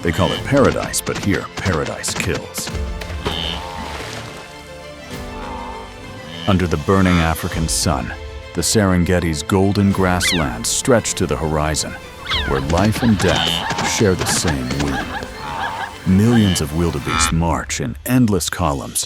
They call it paradise, but here, paradise kills. Under the burning African sun, the Serengeti's golden grasslands stretch to the horizon, where life and death share the same wind. Millions of wildebeest march in endless columns,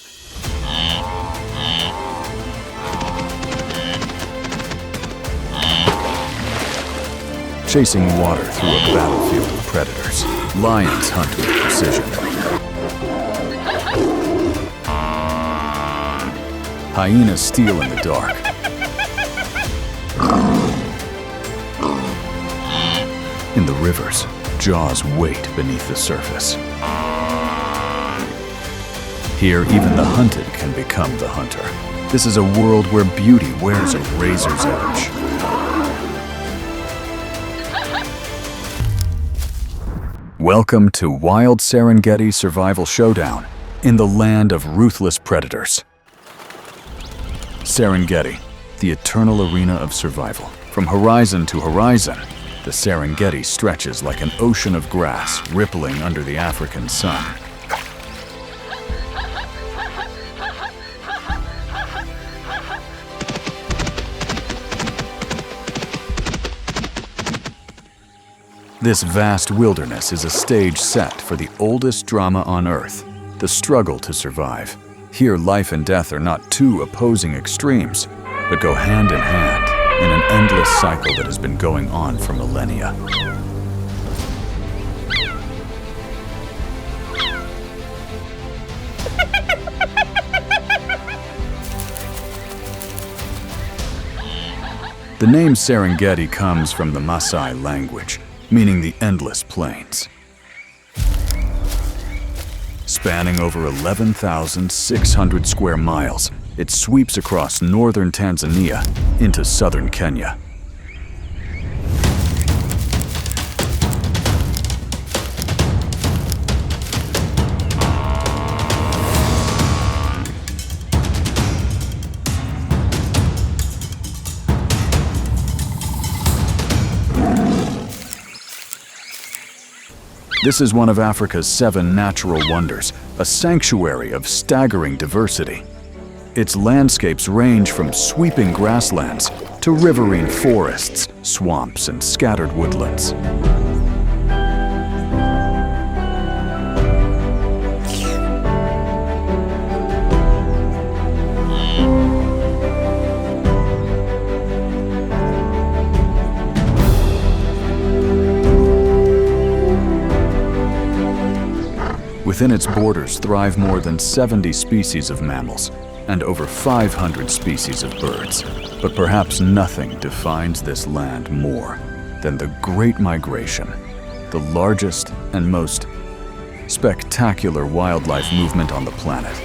chasing water through a battlefield of predators. Lions hunt with precision. Hyenas steal in the dark. In the rivers, jaws wait beneath the surface. Here, even the hunted can become the hunter. This is a world where beauty wears a razor's edge. Welcome to Wild Serengeti Survival Showdown in the land of ruthless predators. Serengeti, the eternal arena of survival. From horizon to horizon, the Serengeti stretches like an ocean of grass rippling under the African sun. This vast wilderness is a stage set for the oldest drama on Earth, the struggle to survive. Here, life and death are not two opposing extremes, but go hand in hand in an endless cycle that has been going on for millennia. The name Serengeti comes from the Maasai language, meaning the endless plains. Spanning over 11,600 square miles, it sweeps across northern Tanzania into southern Kenya. This is one of Africa's 7 natural wonders, a sanctuary of staggering diversity. Its landscapes range from sweeping grasslands to riverine forests, swamps, and scattered woodlands. Within its borders thrive more than 70 species of mammals and over 500 species of birds. But perhaps nothing defines this land more than the Great Migration, the largest and most spectacular wildlife movement on the planet.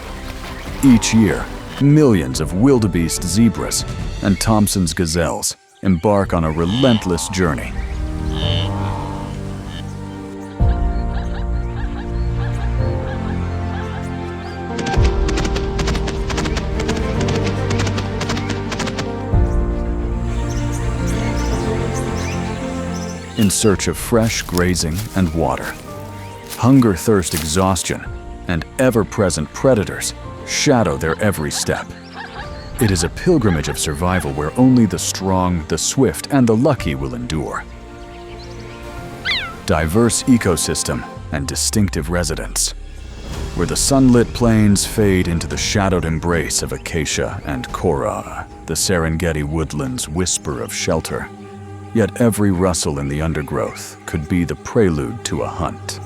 Each year, millions of wildebeest zebras and Thompson's gazelles embark on a relentless journey. In search of fresh grazing and water. Hunger, thirst, exhaustion, and ever-present predators shadow their every step. It is a pilgrimage of survival where only the strong, the swift, and the lucky will endure. Diverse ecosystem and distinctive residents, where the sunlit plains fade into the shadowed embrace of acacia and kora, the Serengeti woodlands whisper of shelter. Yet every rustle in the undergrowth could be the prelude to a hunt.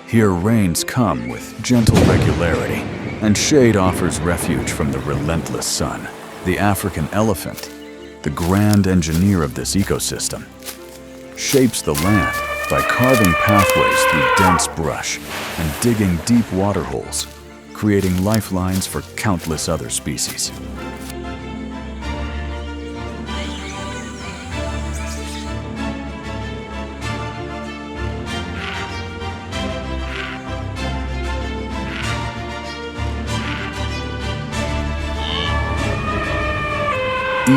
Here rains come with gentle regularity, and shade offers refuge from the relentless sun. The African elephant, the grand engineer of this ecosystem, shapes the land by carving pathways through dense brush and digging deep water holes, creating lifelines for countless other species.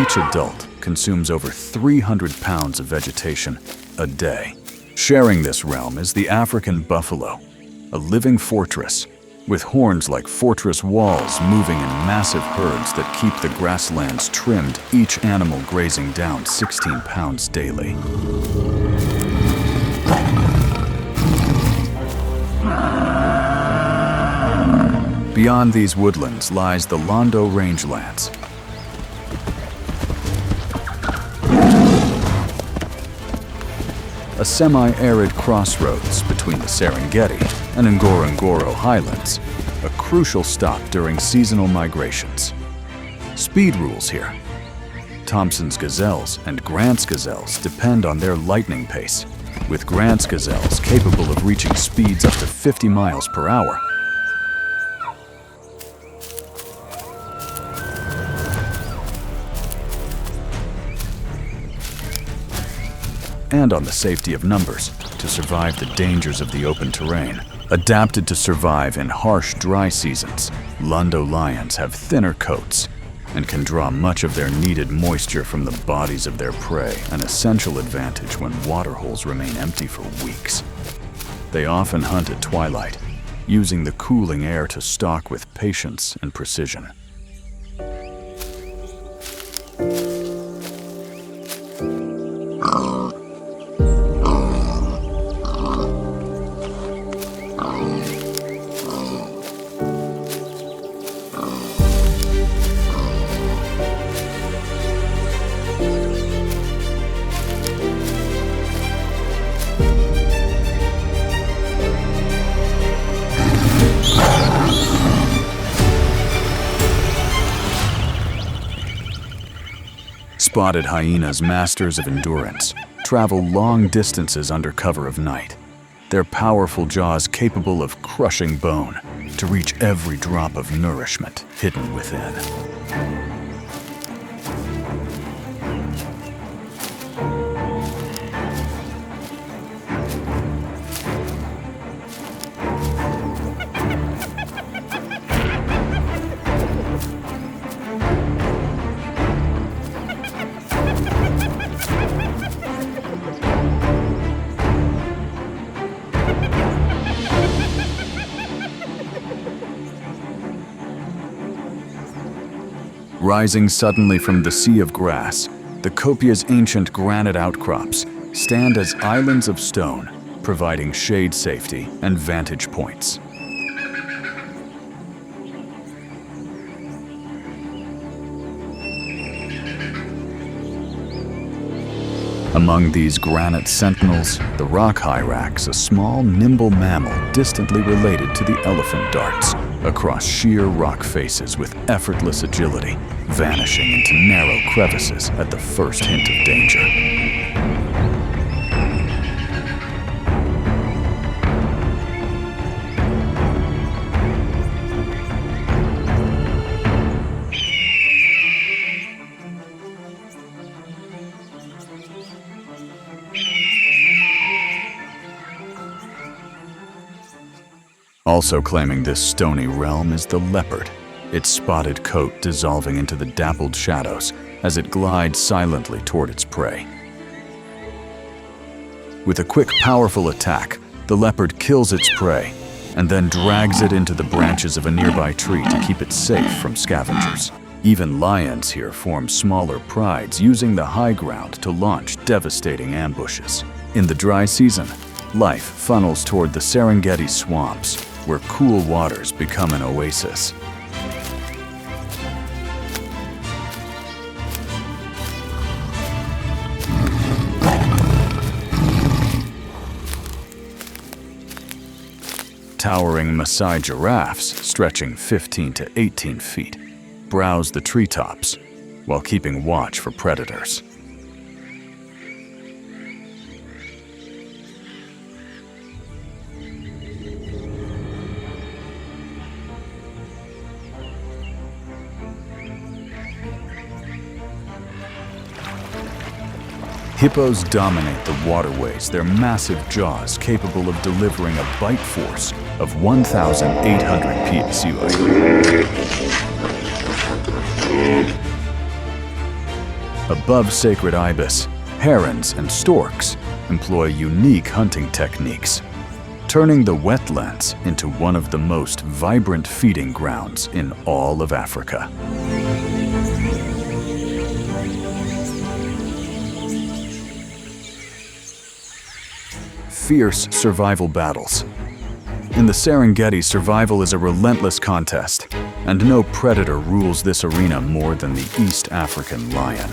Each adult consumes over 300 pounds of vegetation a day. Sharing this realm is the African buffalo, a living fortress, with horns like fortress walls moving in massive herds that keep the grasslands trimmed, each animal grazing down 16 pounds daily. Beyond these woodlands lies the Londo rangelands. A semi-arid crossroads between the Serengeti and Ngorongoro highlands, a crucial stop during seasonal migrations. Speed rules here. Thompson's gazelles and Grant's gazelles depend on their lightning pace, with Grant's gazelles capable of reaching speeds up to 50 miles per hour. And on the safety of numbers to survive the dangers of the open terrain. Adapted to survive in harsh, dry seasons, Londo lions have thinner coats and can draw much of their needed moisture from the bodies of their prey, an essential advantage when water holes remain empty for weeks. They often hunt at twilight, using the cooling air to stalk with patience and precision. Spotted hyenas, masters of endurance, travel long distances under cover of night, their powerful jaws capable of crushing bone to reach every drop of nourishment hidden within. Rising suddenly from the sea of grass, the Copia's ancient granite outcrops stand as islands of stone, providing shade, safety, and vantage points. Among these granite sentinels, the rock hyrax, a small, nimble mammal distantly related to the elephant darts, across sheer rock faces with effortless agility, vanishing into narrow crevices at the first hint of danger. Also claiming this stony realm is the leopard, its spotted coat dissolving into the dappled shadows as it glides silently toward its prey. With a quick, powerful attack, the leopard kills its prey and then drags it into the branches of a nearby tree to keep it safe from scavengers. Even lions here form smaller prides, using the high ground to launch devastating ambushes. In the dry season, life funnels toward the Serengeti swamps, where cool waters become an oasis. Towering Maasai giraffes, stretching 15 to 18 feet, browse the treetops while keeping watch for predators. Hippos dominate the waterways, their massive jaws capable of delivering a bite force of 1,800 psi. Above sacred ibis, herons and storks employ unique hunting techniques, turning the wetlands into one of the most vibrant feeding grounds in all of Africa. Fierce survival battles. In the Serengeti, survival is a relentless contest, and no predator rules this arena more than the East African lion.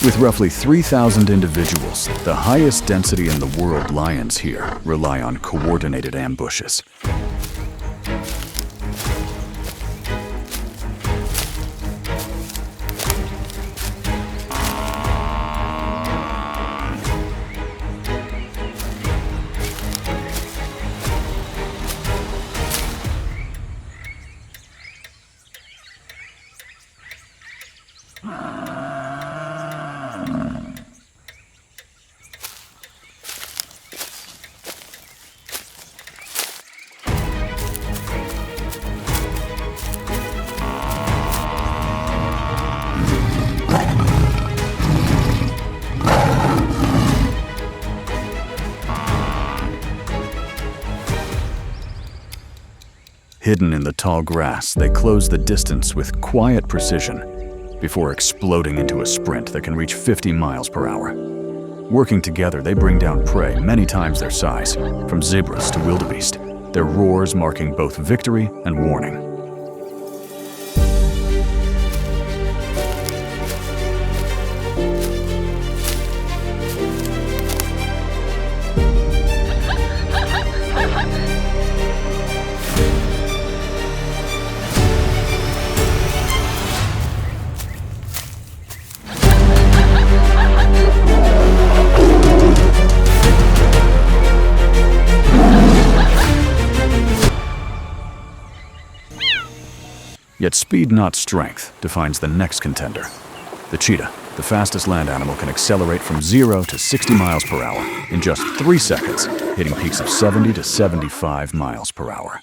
With roughly 3,000 individuals, the highest density in the world, lions here rely on coordinated ambushes. Hidden in the tall grass, they close the distance with quiet precision before exploding into a sprint that can reach 50 miles per hour. Working together, they bring down prey many times their size, from zebras to wildebeest, their roars marking both victory and warning. Yet speed, not strength, defines the next contender. The cheetah, the fastest land animal, can accelerate from 0 to 60 miles per hour in just 3 seconds, hitting peaks of 70 to 75 miles per hour.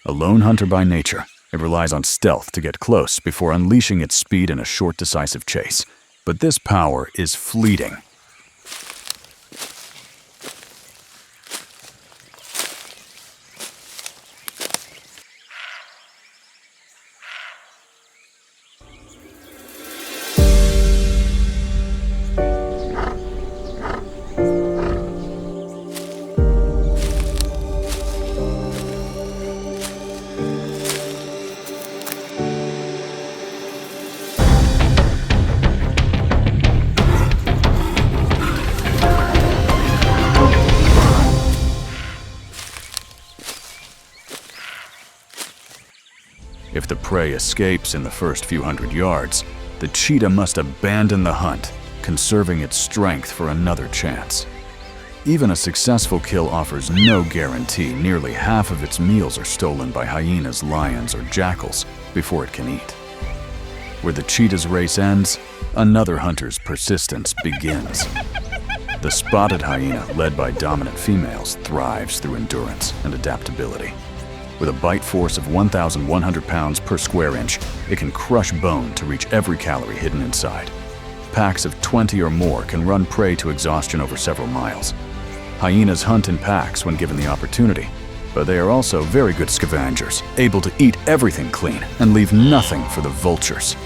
A lone hunter by nature, it relies on stealth to get close before unleashing its speed in a short, decisive chase. But this power is fleeting. If the prey escapes in the first few hundred yards, the cheetah must abandon the hunt, conserving its strength for another chance. Even a successful kill offers no guarantee. Nearly half of its meals are stolen by hyenas, lions, or jackals before it can eat. Where the cheetah's race ends, another hunter's persistence begins. The spotted hyena, led by dominant females, thrives through endurance and adaptability. With a bite force of 1,100 pounds per square inch, it can crush bone to reach every calorie hidden inside. Packs of 20 or more can run prey to exhaustion over several miles. Hyenas hunt in packs when given the opportunity, but they are also very good scavengers, able to eat everything clean and leave nothing for the vultures.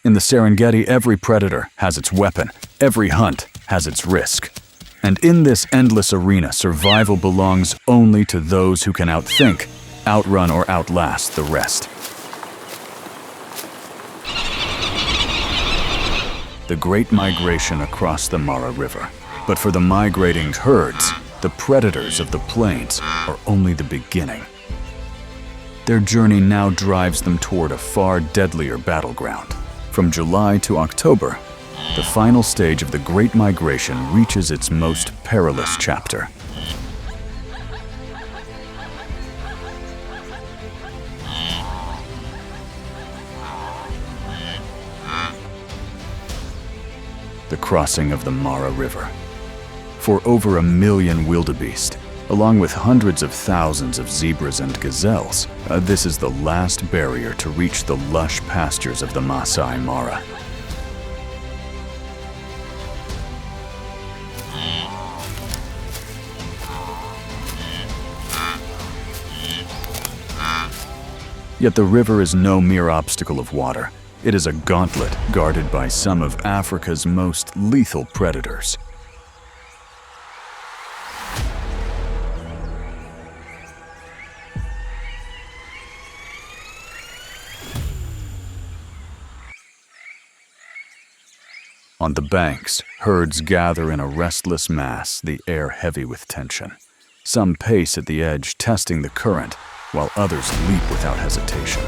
In the Serengeti, every predator has its weapon, every hunt has its risk. And in this endless arena, survival belongs only to those who can outthink, outrun, or outlast the rest. The Great Migration across the Mara River. But for the migrating herds, the predators of the plains are only the beginning. Their journey now drives them toward a far deadlier battleground. From July to October, the final stage of the Great Migration reaches its most perilous chapter. The crossing of the Mara River. For over 1 million wildebeest, along with hundreds of thousands of zebras and gazelles, this is the last barrier to reach the lush pastures of the Masai Mara. Yet the river is no mere obstacle of water. It is a gauntlet guarded by some of Africa's most lethal predators. On the banks, herds gather in a restless mass, the air heavy with tension. Some pace at the edge, testing the current, while others leap without hesitation.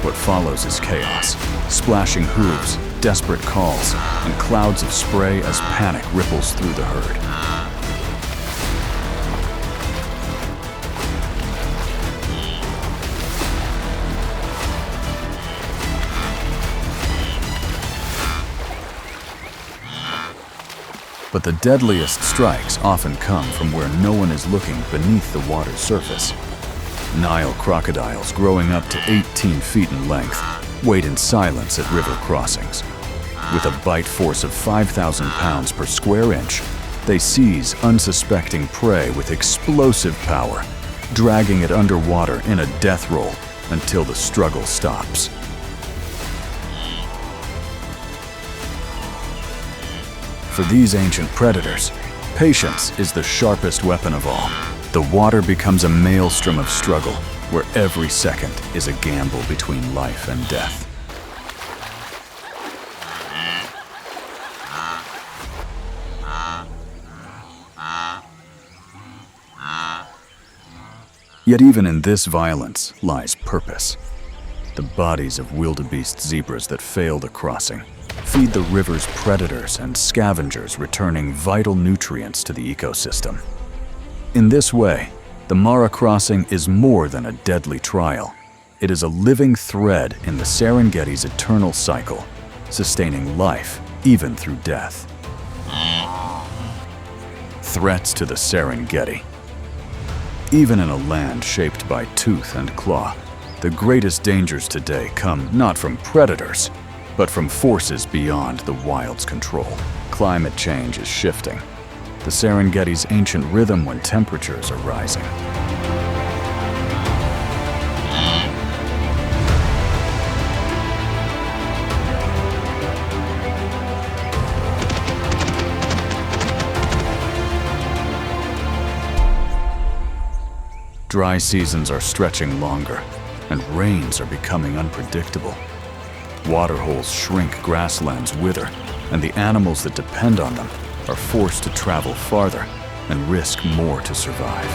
What follows is chaos, splashing hooves, desperate calls, and clouds of spray as panic ripples through the herd. But the deadliest strikes often come from where no one is looking beneath the water's surface. Nile crocodiles growing up to 18 feet in length wait in silence at river crossings. With a bite force of 5,000 pounds per square inch, they seize unsuspecting prey with explosive power, dragging it underwater in a death roll until the struggle stops. For these ancient predators, patience is the sharpest weapon of all. The water becomes a maelstrom of struggle, where every second is a gamble between life and death. Yet even in this violence lies purpose. The bodies of wildebeest zebras that fail the crossing feed the river's predators and scavengers, returning vital nutrients to the ecosystem. In this way, the Mara crossing is more than a deadly trial. It is a living thread in the Serengeti's eternal cycle, sustaining life even through death. Threats to the Serengeti. Even in a land shaped by tooth and claw, the greatest dangers today come not from predators, but from forces beyond the wild's control. Climate change is shifting. The Serengeti's ancient rhythm when temperatures are rising. Dry seasons are stretching longer, and rains are becoming unpredictable. Waterholes shrink, grasslands wither, and the animals that depend on them are forced to travel farther and risk more to survive.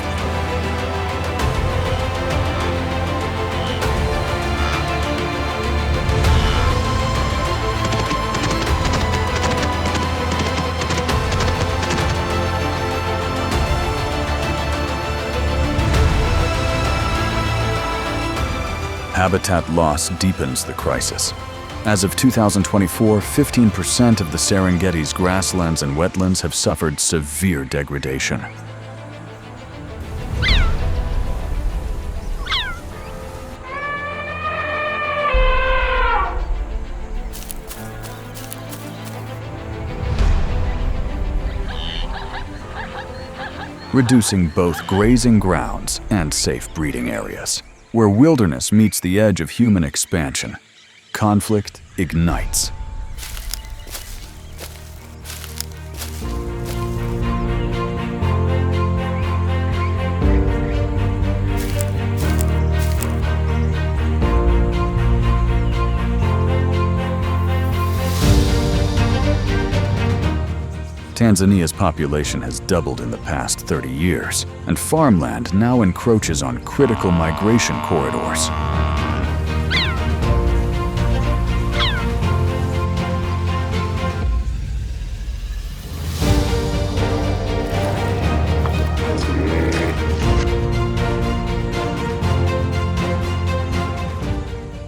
Habitat loss deepens the crisis. As of 2024, 15% of the Serengeti's grasslands and wetlands have suffered severe degradation. Reducing both grazing grounds and safe breeding areas. Where wilderness meets the edge of human expansion, conflict ignites. Tanzania's population has doubled in the past 30 years, and farmland now encroaches on critical migration corridors.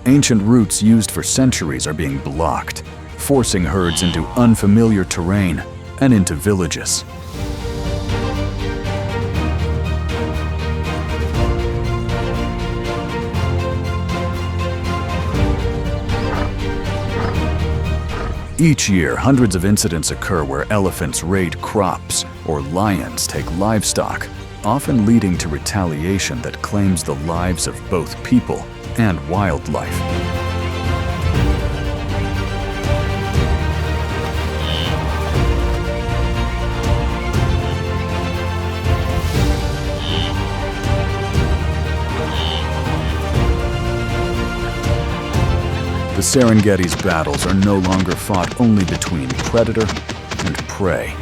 Ancient routes used for centuries are being blocked, forcing herds into unfamiliar terrain and into villages. Each year, hundreds of incidents occur where elephants raid crops or lions take livestock, often leading to retaliation that claims the lives of both people and wildlife. The Serengeti's battles are no longer fought only between predator and prey.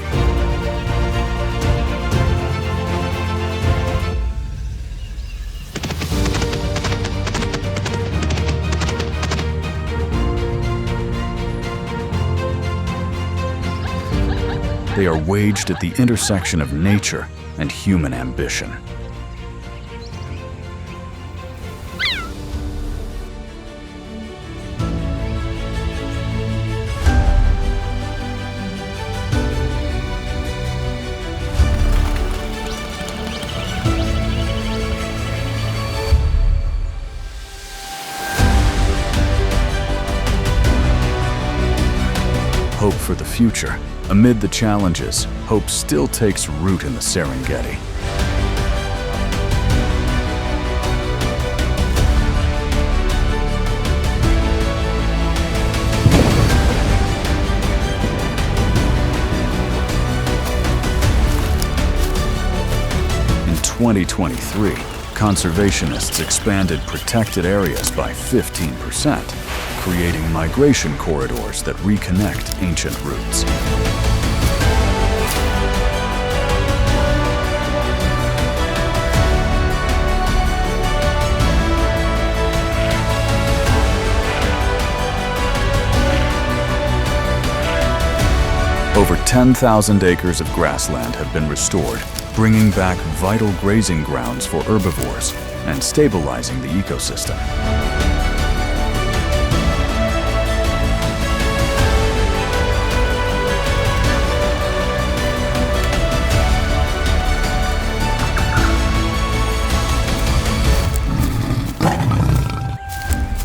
They are waged at the intersection of nature and human ambition. Hope for the future. Amid the challenges, hope still takes root in the Serengeti. In 2023, conservationists expanded protected areas by 15%, creating migration corridors that reconnect ancient roots. Over 10,000 acres of grassland have been restored, bringing back vital grazing grounds for herbivores and stabilizing the ecosystem.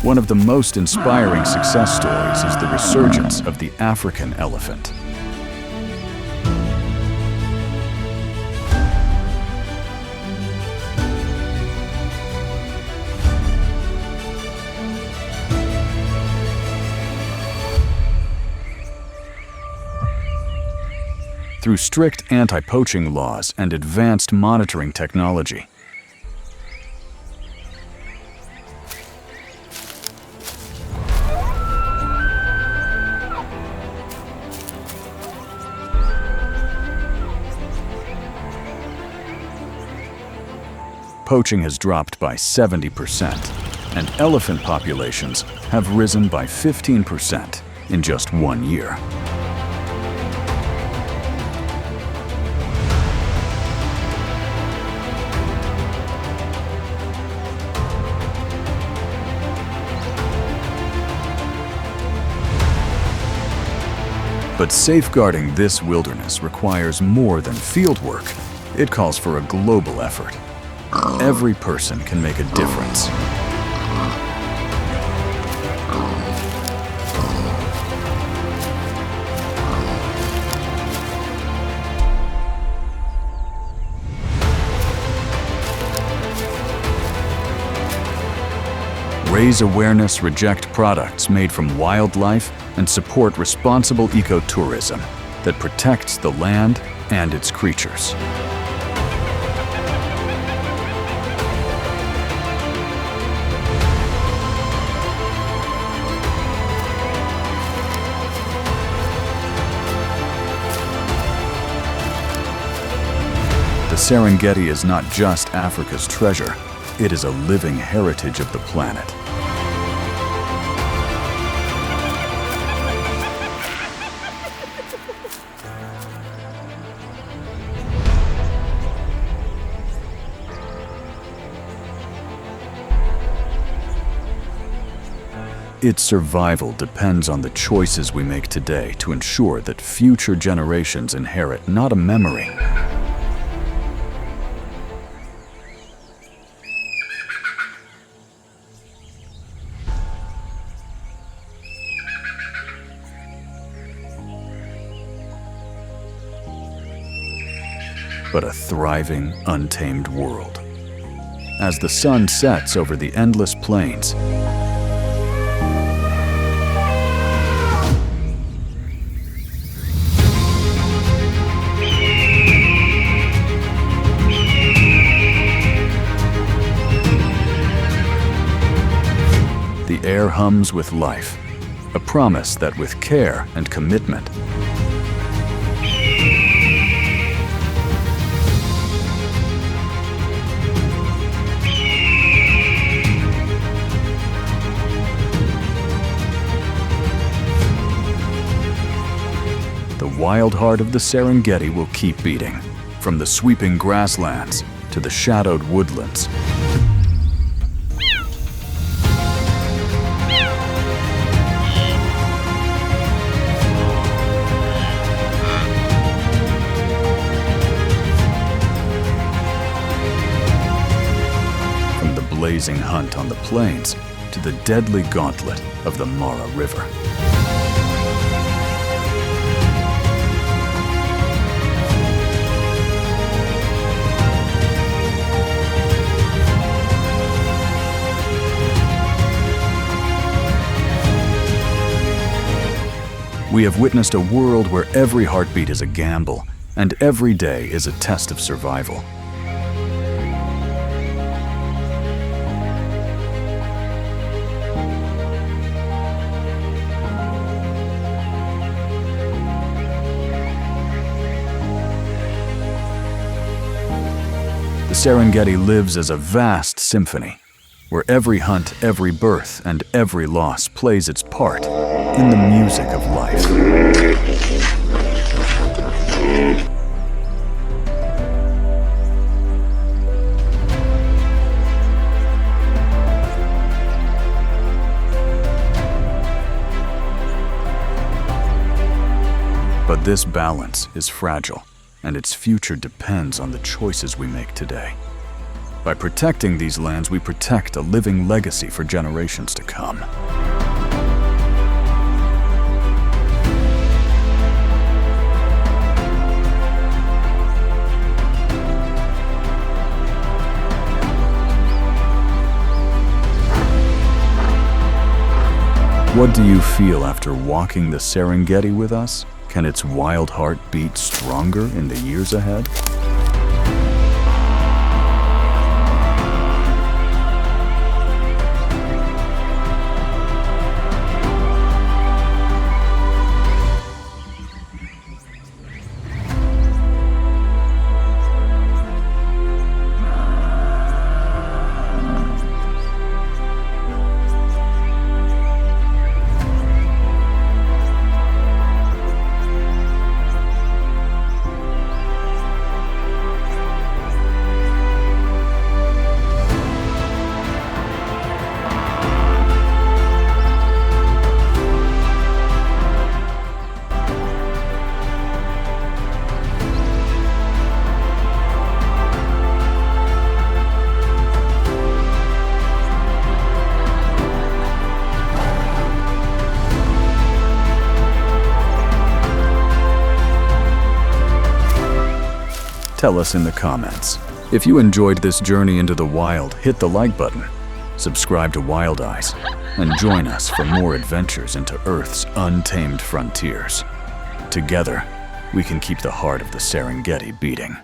One of the most inspiring success stories is the resurgence of the African elephant. Through strict anti-poaching laws and advanced monitoring technology, poaching has dropped by 70%, and elephant populations have risen by 15% in just 1 year. But safeguarding this wilderness requires more than field work. It calls for a global effort. Every person can make a difference. Raise awareness, reject products made from wildlife, and support responsible ecotourism that protects the land and its creatures. The Serengeti is not just Africa's treasure, it is a living heritage of the planet. Its survival depends on the choices we make today to ensure that future generations inherit not a memory, but a thriving, untamed world. As the sun sets over the endless plains, the air hums with life, a promise that with care and commitment, the wild heart of the Serengeti will keep beating, from the sweeping grasslands to the shadowed woodlands. From the blazing hunt on the plains to the deadly gauntlet of the Mara River. We have witnessed a world where every heartbeat is a gamble, and every day is a test of survival. The Serengeti lives as a vast symphony, where every hunt, every birth, and every loss plays its part in the music of life. But this balance is fragile, and its future depends on the choices we make today. By protecting these lands, we protect a living legacy for generations to come. What do you feel after walking the Serengeti with us? Can its wild heart beat stronger in the years ahead? Tell us in the comments. If you enjoyed this journey into the wild, hit the like button, subscribe to Wildeyes, and join us for more adventures into Earth's untamed frontiers. Together, we can keep the heart of the Serengeti beating.